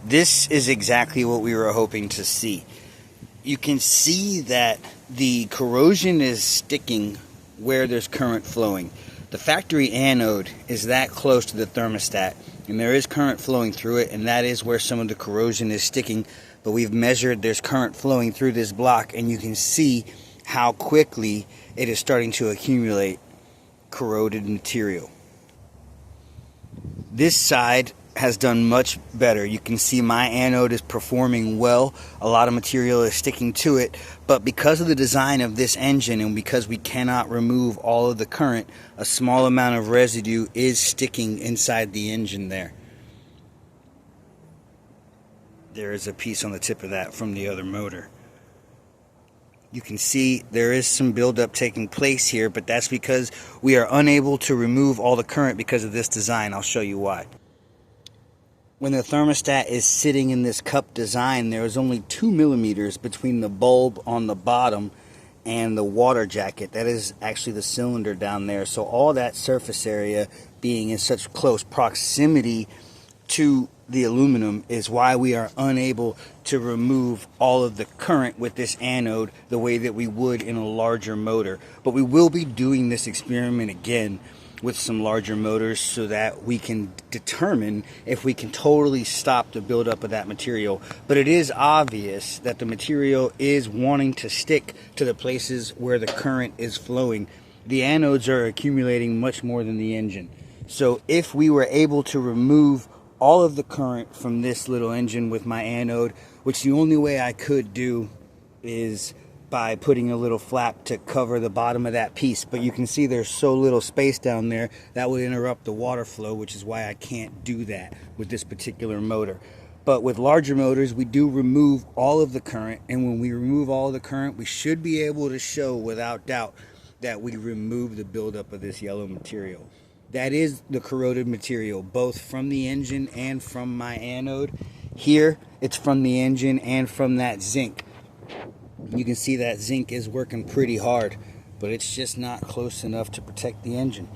This is exactly what we were hoping to see. You can see that the corrosion is sticking where there's current flowing. The factory anode is that close to the thermostat, and there is current flowing through it, and that is where some of the corrosion is sticking. But we've measured there's current flowing through this block, and you can see how quickly it is starting to accumulate corroded material. This side has done much better. You can see my anode is performing well. A lot of material is sticking to it, but because of the design of this engine and because we cannot remove all of the current, a small amount of residue is sticking inside the engine there. There is a piece on the tip of that from the other motor. You can see there is some buildup taking place here, but that's because we are unable to remove all the current because of this design. I'll show you why. When the thermostat is sitting in this cup design, there is only 2 millimeters between the bulb on the bottom and the water jacket. That is actually the cylinder down there. So all that surface area being in such close proximity to the aluminum is why we are unable to remove all of the current with this anode the way that we would in a larger motor. But we will be doing this experiment again with some larger motors so that we can determine if we can totally stop the buildup of that material. But it is obvious that the material is wanting to stick to the places where the current is flowing. The anodes are accumulating much more than the engine. So if we were able to remove all of the current from this little engine with my anode, which the only way I could do is by putting a little flap to cover the bottom of that piece, but you can see there's so little space down there that would interrupt the water flow, which is why I can't do that with this particular motor. But with larger motors, we do remove all of the current, and when we remove all of the current, we should be able to show without doubt that we remove the buildup of this yellow material. That is the corroded material, both from the engine and from my anode. Here, it's from the engine and from that zinc. You can see that zinc is working pretty hard, but it's just not close enough to protect the engine.